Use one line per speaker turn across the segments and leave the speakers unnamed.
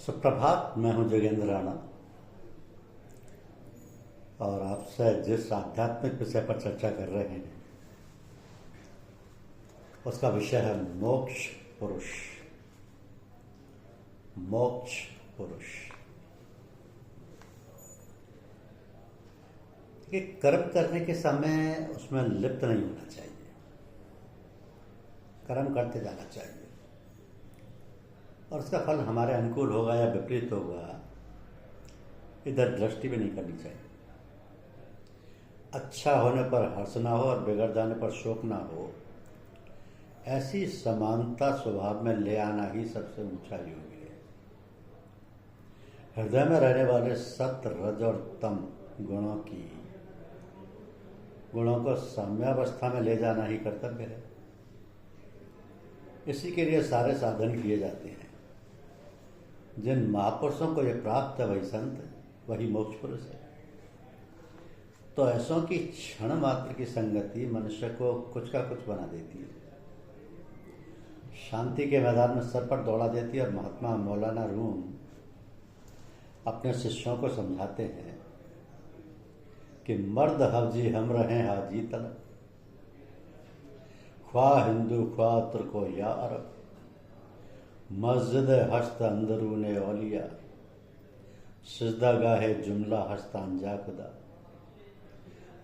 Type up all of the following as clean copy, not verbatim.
सुप्रभात। मैं हूं जोगेंद्र राणा और आपसे जिस आध्यात्मिक विषय पर चर्चा कर रहे हैं उसका विषय है मोक्ष पुरुष। मोक्ष पुरुष ये कर्म करने के समय उसमें लिप्त नहीं होना चाहिए। कर्म करते जाना चाहिए और उसका फल हमारे अनुकूल होगा या विपरीत होगा, इधर दृष्टि भी नहीं करनी चाहिए। अच्छा होने पर हर्ष ना हो और बिगड़ जाने पर शोक ना हो, ऐसी समानता स्वभाव में ले आना ही सबसे ऊंचा योग है। हृदय में रहने वाले सत्य, रज और तम गुणों को साम्यावस्था में ले जाना ही कर्तव्य है। इसी के लिए सारे साधन किए जाते हैं। जिन महापुरुषों को यह प्राप्त है वही संत, वही मोक्ष पुरुष है। तो ऐसों की क्षण मात्र की संगति मनुष्य को कुछ का कुछ बना देती है, शांति के मैदान में सर पर दौड़ा देती है। और महात्मा मौलाना रूम अपने शिष्यों को समझाते हैं कि मर्द हवजी हम रहे हाजी तलब, ख्वा हिंदू ख्वा तुर्को या अरब, मस्जिद हस्त अंदरूने औलिया, सिजदा गाहे जुमला हस्तान जा खुदा,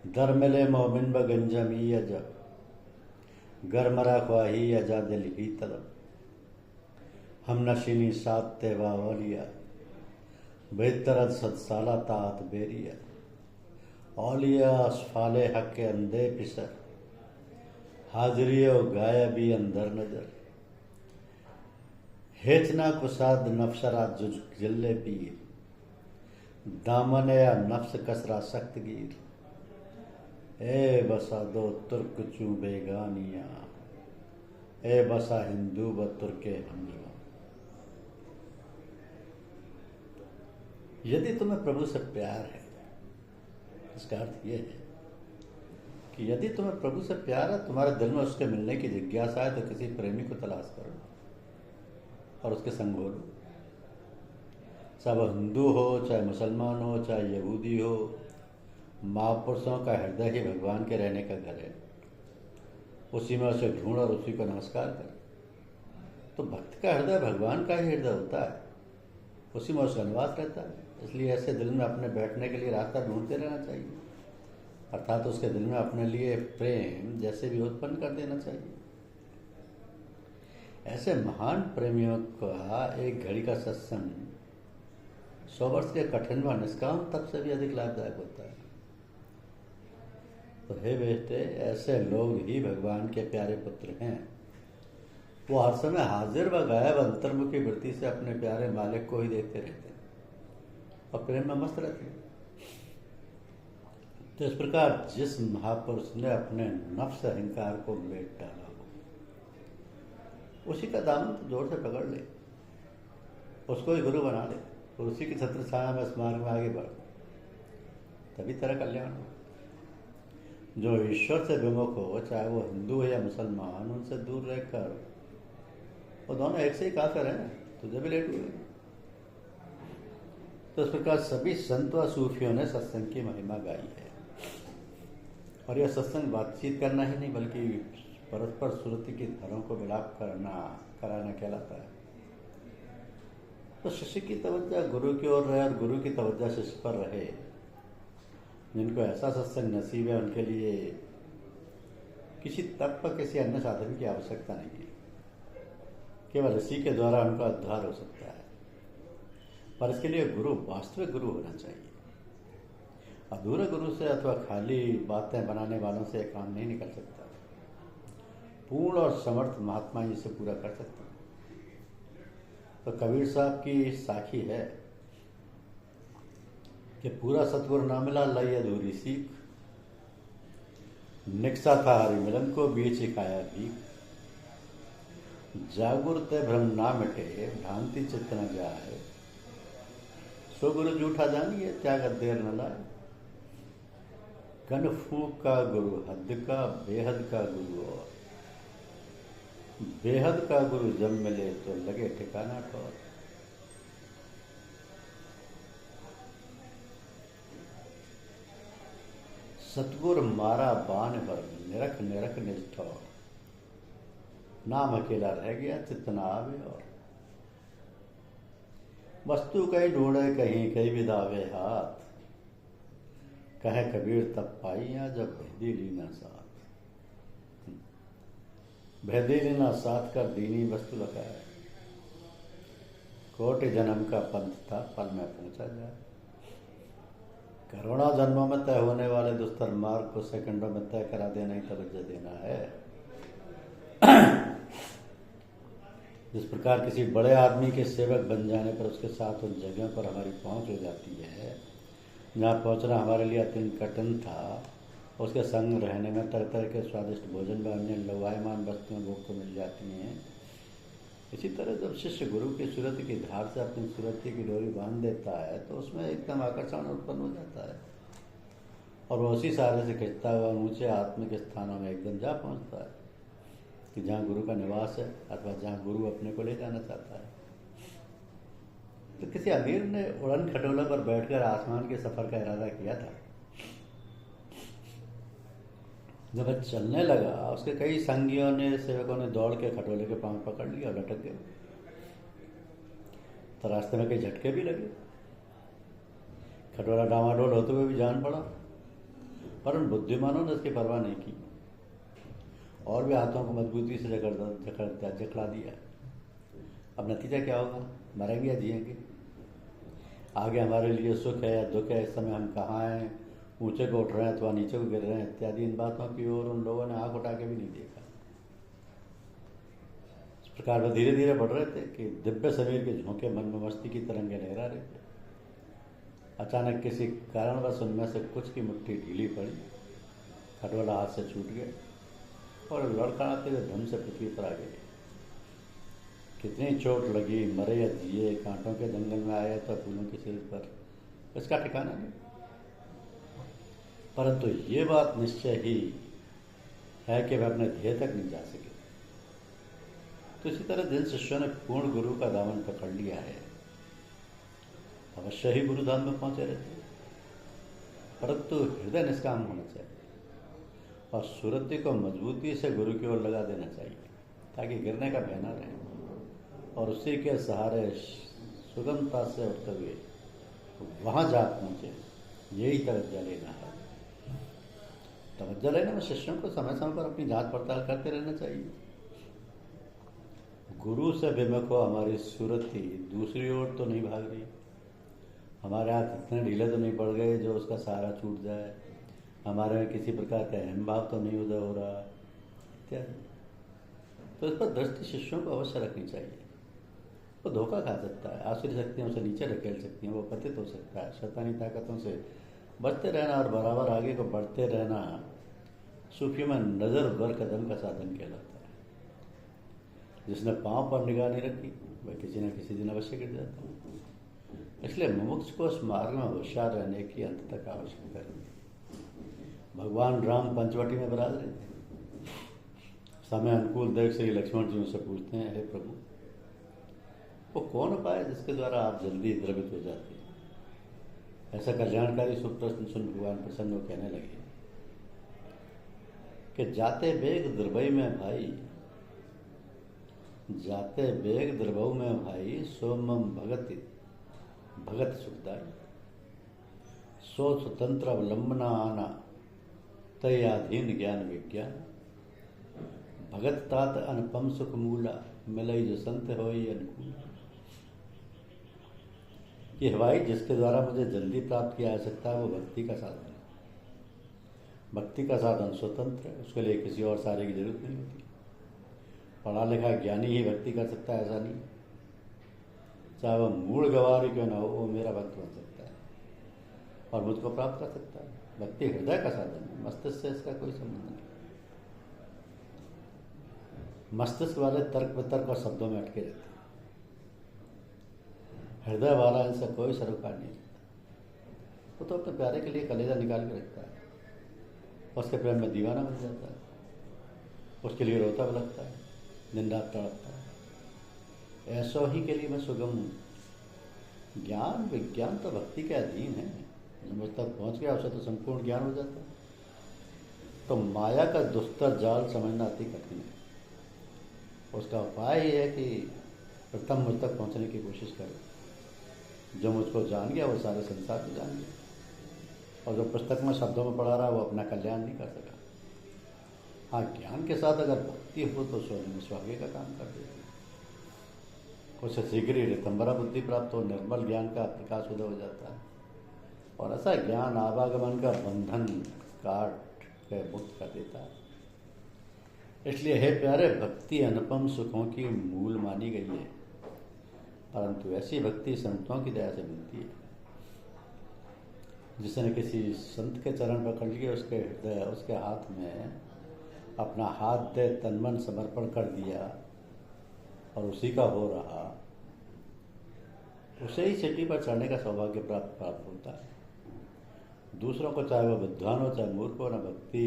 दर मिले मोमिन ब गंजमी अजब, गरमरा ख्वाही अजा दिल ही तलब, हम नशीनी सात तेवा औलिया, बेहतरद सदसाला तात बेरिया, औलिया असफाले हक के अंधे पिसर, हाजरियो गायबी अंदर नजर, हेचना कुसाद नफसरा जुज जिल्ले पीर, दामने या नफ्स कसरा सख्त गिर, ए बसा दो तुर्क चू बेगानिया, ए बसा हिंदू ब तुर्के हमला। यदि तुम्हें प्रभु से प्यार है, इसका अर्थ यह है कि यदि तुम्हें प्रभु से प्यार है, तुम्हारे दिल में उसके मिलने की जिज्ञासा है, तो किसी प्रेमी को तलाश करो और उसके संग हो लो। चाहे वह हिंदू हो, चाहे मुसलमान हो, चाहे यहूदी हो, महापुरुषों का हृदय ही भगवान के रहने का घर है। उसी में उसे ढूंढ और उसी को नमस्कार कर। तो भक्त का हृदय भगवान का ही हृदय होता है, उसी में उसका निवास रहता है। इसलिए ऐसे दिल में अपने बैठने के लिए रास्ता ढूंढते रहना चाहिए, अर्थात उसके दिल में अपने लिए प्रेम जैसे भी उत्पन्न कर देना चाहिए। ऐसे महान प्रेमियों का एक घड़ी का सत्संग 100 वर्ष के कठिन व निष्काम तप से भी अधिक लाभदायक होता है। तो हे बेटे, ऐसे लोग ही भगवान के प्यारे पुत्र हैं। वो हर समय हाजिर व गायब अंतर्मुखी वृत्ति से अपने प्यारे मालिक को ही देखते रहते हैं और प्रेम में मस्त रहते हैं। तो इस प्रकार जिस महापुरुष ने अपने नफ्स अहंकार को मेट डाला हो, उसी का दामन तो जोर से पकड़ ले, उसको ही गुरु बना ले और उसी की छत्र छाया में इस मार्ग में आगे बढ़, तभी तेरा कल्याण हो। जो ईश्वर से विमुख हो, चाहे वो हिंदू हो या मुसलमान, उनसे दूर रहकर, वो दोनों एक से ही काफिर हैं, तुझे भी लेट हुए। तो इस प्रकार सभी संत व सूफियों ने सत्संग की महिमा गाई है। और यह सत्संग बातचीत करना ही नहीं, बल्कि परस्पर श्रुति की धरों को विलाप कराना कहलाता है। तो शिष्य की तवज्जो गुरु की ओर रहे और गुरु की तवज्जो शिष्य पर रहे। जिनको ऐसा सत्संग नसीब है, उनके लिए किसी तत्व, किसी अन्य साधन की आवश्यकता नहीं है। केवल इसी के द्वारा उनका उद्धार हो सकता है। पर इसके लिए गुरु वास्तविक गुरु होना चाहिए। अधूरे गुरु से अथवा खाली बातें बनाने वालों से काम नहीं निकल सकता। पूर्ण और समर्थ महात्मा इसे पूरा कर सकते हैं। तो कबीर साहब की साखी है कि पूरा सतगुरु ना मिला लाई अधूरी सीख, निकसा था हरि मिलन को बीच सिखाया भीख, जागुरते भ्रम ना मिटे भ्रांति चित्त न जाए, सो गुरु झूठा जानिए त्याग देर न लाए, कन फूक का गुरु हद का बेहद का गुरु, और बेहद का गुरु जब मिले तो लगे ठिकाना ठौर। सतगुर मारा बाण पर निरख निरख निष्ठौर, नाम अकेला रह गया चित्त न आवे और। वस्तु कहीं ढूंढे कहीं कहीं विदावे हाथ, कहे कबीर तब पाइया जब भेदी लीना साथ। भेदी लीना साथ कर दीनी वस्तु लगाए, कोटि जन्म का पंथ था पल में पहुंचा जाए। करोड़ों जन्मों में तय होने वाले दुस्तर मार्ग को सेकंडों में तय करा देना ही तवज्जो देना है। जिस प्रकार किसी बड़े आदमी के सेवक बन जाने पर उसके साथ उन जगहों पर हमारी पहुंच हो जाती है जहाँ पहुंचना हमारे लिए अत्यंत कठिन था, उसके संग रहने में तरह तरह के स्वादिष्ट भोजन व अन्य लवायमान वस्तुएं भोग को मिल जाती हैं। इसी तरह जब शिष्य गुरु की सूरत की धार से अपनी सूरत की डोरी बांध देता है तो उसमें एकदम आकर्षण उत्पन्न हो जाता है और वो उसी सहारे से खिंचता हुआ ऊंचे आत्मिक स्थानों में एकदम जा पहुंचता है कि जहाँ गुरु का निवास है अथवा जहाँ गुरु अपने को ले जाना चाहता है। तो किसी अमीर ने उड़न खटोला पर बैठकर आसमान के सफर का इरादा किया था। जब वह चलने लगा उसके कई संगियों ने सेवकों ने दौड़ के खटोले के पांव पकड़ लिया और लटक गए। तो रास्ते में कई झटके भी लगे, खटोला डामाडोल होते हुए भी जान पड़ा, पर उन बुद्धिमानों ने उसकी परवाह नहीं की और भी हाथों को मजबूती से जकड़ा दिया। अब नतीजा क्या होगा? मरेंगे या जिएंगे? आगे हमारे लिए सुख है या दुख है, इस समय हम कहाँ हैं, ऊंचे को उठ रहे हैं अथवा नीचे को गिर रहे हैं इत्यादि इन बातों की ओर उन लोगों ने आंख उठा के भी नहीं देखा। इस प्रकार वे धीरे धीरे बढ़ रहे थे कि दिव्य शरीर के झोंके मन में मस्ती की तरंगे लहरा रहे थे। अचानक किसी कारणवश उनमें से कुछ की मुट्ठी ढीली पड़ी, खटोला हाथ से छूट गया और लड़खड़ाते हुए धम से पृथ्वी पर आ गए। कितनी चोट लगी, मरे या जिए, कांटों के जंगल में आया तो फूलों के सिर पर, इसका ठिकाना नहीं। परंतु ये बात निश्चय ही है कि वह अपने ध्येय तक नहीं जा सके। तो इसी तरह जिन शिष्यों ने पूर्ण गुरु का दामन पकड़ लिया है अवश्य ही गुरुधाम में पहुंचे रहते, परंतु हृदय निष्काम होना चाहिए और सुरति को मजबूती से गुरु की ओर लगा देना चाहिए ताकि गिरने का भय न रहे और उसी के सहारे सुगमता से उठते हुए वहां जा पहुंचे। यही तवज्जो लेना है। तवज्जो लेने में शिष्यों को समय समय पर अपनी जांच पड़ताल करते रहना चाहिए। गुरु से विमुख हो हमारी सुरति दूसरी ओर तो नहीं भाग रही, हमारे हाथ इतने ढीले तो नहीं पड़ गए जो उसका सहारा छूट जाए, हमारे में किसी प्रकार का अहम भाव तो नहीं उदय हो रहा इत्यादि। तो इस पर दृष्टि शिष्यों को अवश्य रखनी चाहिए। वो धोखा खा सकता है, आसुरी शक्तियों से नीचे ढकेल सकती हैं, वो पतित हो सकता है। शैतानी ताकतों से बचते रहना और बराबर आगे को बढ़ते रहना सूफी में नजर बर कदम का साधन कहलाता है। जिसने पांव पर निगाह नहीं रखी वह किसी न किसी दिन अवश्य गिर जाता है। इसलिए मुमुक्ष को उस मार्ग में होशियार रहने की अंत तक आवश्यकता है। भगवान राम पंचवटी में विराज रहे थे। समय अनुकूल देख श्री लक्ष्मण जी उनसे पूछते हैं, हे प्रभु वो कौन उपाय है जिसके द्वारा आप जल्दी द्रवित हो जाते हैं? ऐसा कल्याणकारी सुप्रश्न सुन भगवान प्रसन्न कहने लगे कि जाते बेग द्रवई में भाई, जाते बेग द्रवऊ में भाई, सोमम भगत सुखदाई, सो स्वतंत्र अवलंबना आना तय अधीन ज्ञान विज्ञान, भगत तात अनुपम सुख मूला, मिलई जो संत होई अनुकूल। ये हवाई जिसके द्वारा मुझे जल्दी प्राप्त किया जा सकता है वो भक्ति का साधन है। भक्ति का साधन स्वतंत्र है, उसके लिए किसी और सहारे की जरूरत नहीं होती। पढ़ा लिखा ज्ञानी ही भक्ति कर सकता है ऐसा नहीं, चाहे वह मूल गवार क्यों ना हो वो मेरा भक्त बन सकता है और मुझको प्राप्त कर सकता है। भक्ति हृदय का साधन है, मस्तिष्क से इसका कोई संबंध नहीं। मस्तिष्क वाले तर्क वितर्क और शब्दों में अटके रहते हैं, हृदय वाला इनसे कोई सरोकार नहीं रखता। वो तो अपने प्यारे के लिए कलेजा निकाल के रखता है, उसके प्रेम में दीवाना बन जाता है, उसके लिए रोता भी लगता है, दिन रात तड़पता है। ऐसो ही के लिए मैं सुगम हूँ। ज्ञान विज्ञान तो भक्ति के अधीन है। जब मुझ तक पहुँच गया उसे तो संपूर्ण ज्ञान हो जाता है। तो माया का दुस्तर जाल समझना अति कठिन है। उसका उपाय ये है कि प्रथम मुझ तक पहुंचने की कोशिश करो। जो मुझको जान गया वो सारे संसार को जान गया, और जो पुस्तक में शब्दों में पढ़ा रहा वो अपना कल्याण नहीं कर सका। हाँ, ज्ञान के साथ अगर भक्ति हो तो स्वयं स्वागे का काम कर देती है। उसे शीघ्र ही ऋतंबरा बुद्धि प्राप्त हो, निर्मल ज्ञान का प्रकाश उदय हो जाता है, और ऐसा ज्ञान आवागमन का बंधन काट के मुक्त कर देता है। इसलिए हे प्यारे, भक्ति अनुपम सुखों की मूल मानी गई है, परंतु ऐसी भक्ति संतों की दया से मिलती है। जिसने किसी संत के चरण पकड़ लिए, उसके हृदय, उसके हाथ में अपना हाथ दे तन मन समर्पण कर दिया और उसी का हो रहा, उसे ही सीढ़ी पर चढ़ने का सौभाग्य प्राप्त होता है। दूसरों को, चाहे वह विद्वान हो चाहे मूर्ख हो, न भक्ति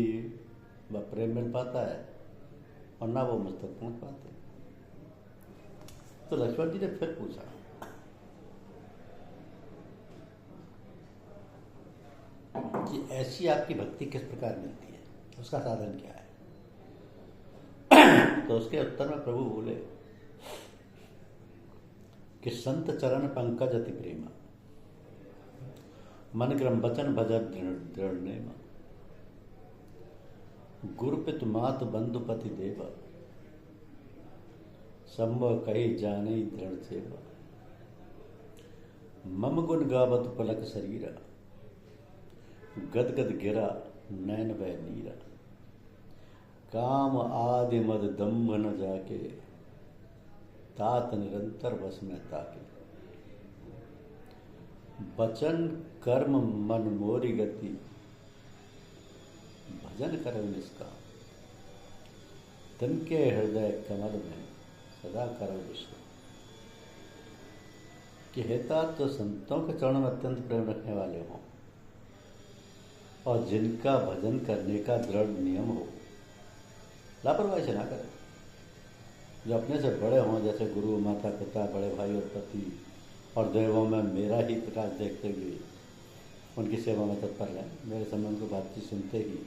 व प्रेम मिल पाता है और न वो मुझ तक पहुँच पाते। तो लक्ष्मण जी ने फिर पूछा, कि ऐसी आपकी भक्ति किस प्रकार मिलती है, उसका साधन क्या है? तो उसके उत्तर में प्रभु बोले कि संत चरण पंकज अति प्रेमा, मन क्रम वचन भजन दृढ़ नेमा, गुरु पितु मात बंधु पति देवा, संभव कही जाने दृढ़ सेवा, मम गुण गावत पलक शरीरा, गद गद गिरा नैन वह नीरा, काम आदि मद दम्भ न जाके, तात निरंतर बस में ताके, वचन कर्म मन मोरी गति, भजन करो निष्काम, तन के हृदय कमल में सदा करो विश्राम। कि हेता तो संतों के चरण में अत्यंत प्रेम रखने वाले हों और जिनका भजन करने का दृढ़ नियम हो, लापरवाही से ना करें। जो अपने से बड़े हों, जैसे गुरु, माता पिता, बड़े भाई और पति और देवों में मेरा ही प्रकाश देखते हुए उनकी सेवा में तत्पर रहें। मेरे संबंध की बातचीत सुनते ही,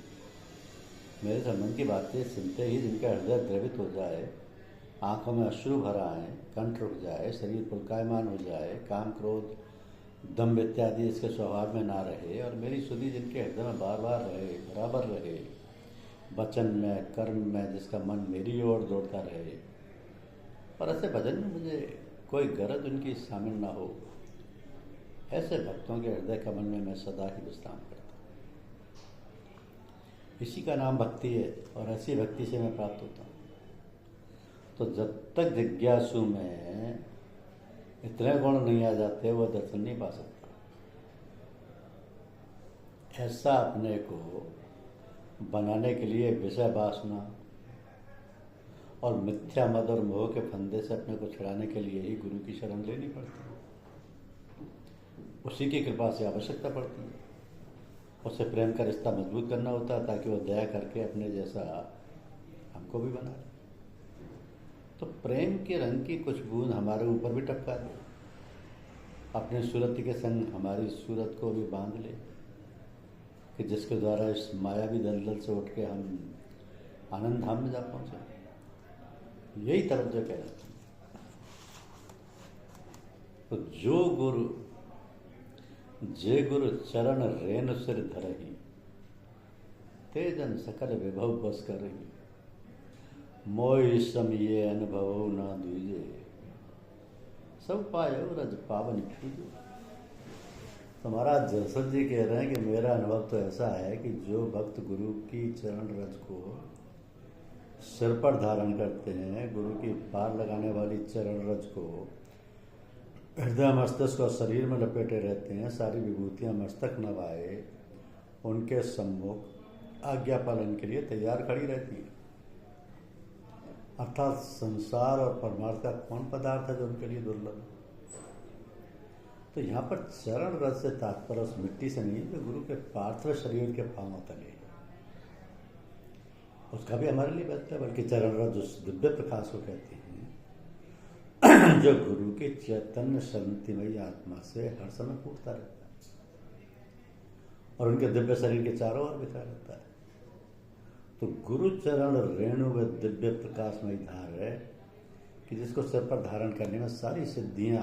मेरे संबंध की बातचीत सुनते ही जिनका हृदय द्रवित हो जाए, आंखों में अश्रु भर आए, कंठ रुक जाए, शरीर पुलकायमान हो जाए, काम क्रोध दम्भ इत्यादि इसके स्वभाव में ना रहे, और मेरी सुधि जिनके हृदय में बार बार रहे, बराबर रहे, वचन में कर्म में जिसका मन मेरी ओर दौड़ता रहे, और ऐसे भजन में मुझे कोई गरज उनकी शामिल ना हो, ऐसे भक्तों के हृदय कमल में मैं सदा ही विश्राम करता हूँ। इसी का नाम भक्ति है, और ऐसी भक्ति से मैं प्राप्त होता हूँ। तो जब तक जिज्ञासु में इतने गुण नहीं आ जाते, वो दर्शन नहीं पा सकता। ऐसा अपने को बनाने के लिए विषय वासना और मिथ्या मद और मोह के फंदे से अपने को छुड़ाने के लिए ही गुरु की शरण लेनी पड़ती है। उसी की कृपा से आवश्यकता पड़ती है। उससे प्रेम का रिश्ता मजबूत करना होता है, ताकि वो दया करके अपने जैसा हमको भी बना ले। तो प्रेम के रंग की कुछ बूंद हमारे ऊपर भी टपका दे, अपने सूरत के संग हमारी सूरत को भी बांध ले, कि जिसके द्वारा इस मायावी दलदल से उठ के हम आनंद धाम में जा पहुंचे। यही तवज्जो कह रहा था। तो जो गुरु जे गुरु चरण रेन सिर धरही, तेजन सकल विभव बस करही, मोय सम ये अनुभव ना दीजे, सब पायो रज पावन कीजे। तो महाराज जसर जी कह रहे हैं कि मेरा अनुभव तो ऐसा है कि जो भक्त गुरु की चरण रज को सिर पर धारण करते हैं, गुरु की पार लगाने वाली चरण रज को हृदय मस्तिष्क और शरीर में लपेटे रहते हैं, सारी विभूतियां मस्तक नवाए उनके सम्मुख आज्ञा पालन के लिए तैयार खड़ी रहती है। अर्थात संसार और परमार्थ का कौन पदार्थ है जो उनके लिए दुर्लभ? तो यहाँ पर चरण रज से तात्पर्य उस मिट्टी से नहीं, जो गुरु के पार्थिव शरीर के पांव तले, उसका भी हमारे लिए व्यक्त है, बल्कि चरण रज उस दिव्य प्रकाश को कहते हैं जो गुरु के चैतन्य शांतिमयी आत्मा से हर समय फूटता रहता है और उनके दिव्य शरीर के चारों ओर बिखरा रहता है। तो गुरु चरण रेणु व दिव्य प्रकाशमय धार है कि जिसको सिर पर धारण करने में सारी सिद्धियां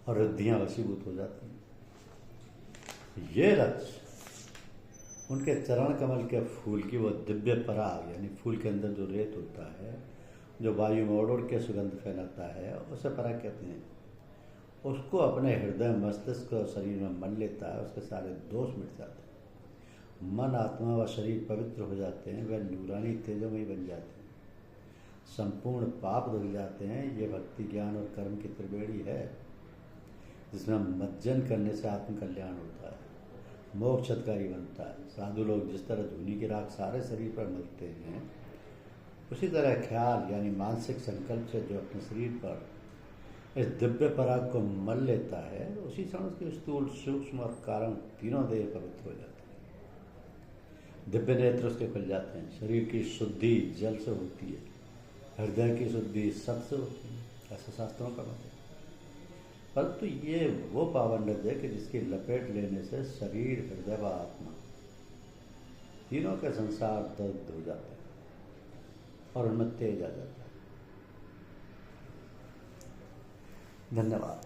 और रिद्धियां वशीभूत हो जाती हैं। ये रच उनके चरण कमल के फूल की वो दिव्य पराग, यानी फूल के अंदर जो रेत होता है, जो वायु में उड़ के सुगंध फैलाता है, उसे पराग कहते हैं। उसको अपने हृदय, मस्तिष्क और शरीर में मल लेता है, उसके सारे दोष मिट जाते हैं, मन, आत्मा व शरीर पवित्र हो जाते हैं, वह नूरानी तेजोमय बन जाते हैं, संपूर्ण पाप धुल जाते हैं। ये भक्ति, ज्ञान और कर्म की त्रिवेणी है जिसमें मज्जन करने से आत्मकल्याण होता है, मोक्ष हितकारी बनता है। साधु लोग जिस तरह धूनी की राख सारे शरीर पर मलते हैं, उसी तरह ख्याल यानी मानसिक संकल्प से जो अपने शरीर पर इस दिव्य पराग को मल लेता है, उसी क्षण उसके स्थूल, सूक्ष्म और कारण तीनों देह पवित्र हो जाते हैं। दिव्य नेत्र उसके खुल जाते हैं। शरीर की शुद्धि जल से होती है, हृदय की शुद्धि सत से होती है, ऐसा शास्त्रों का मत है। परंतु ये वो पावन नद है कि जिसकी लपेट लेने से शरीर, हृदय व आत्मा तीनों के संसार दर्द हो जाते हैं और उनमें तेज आ जाता है। धन्यवाद।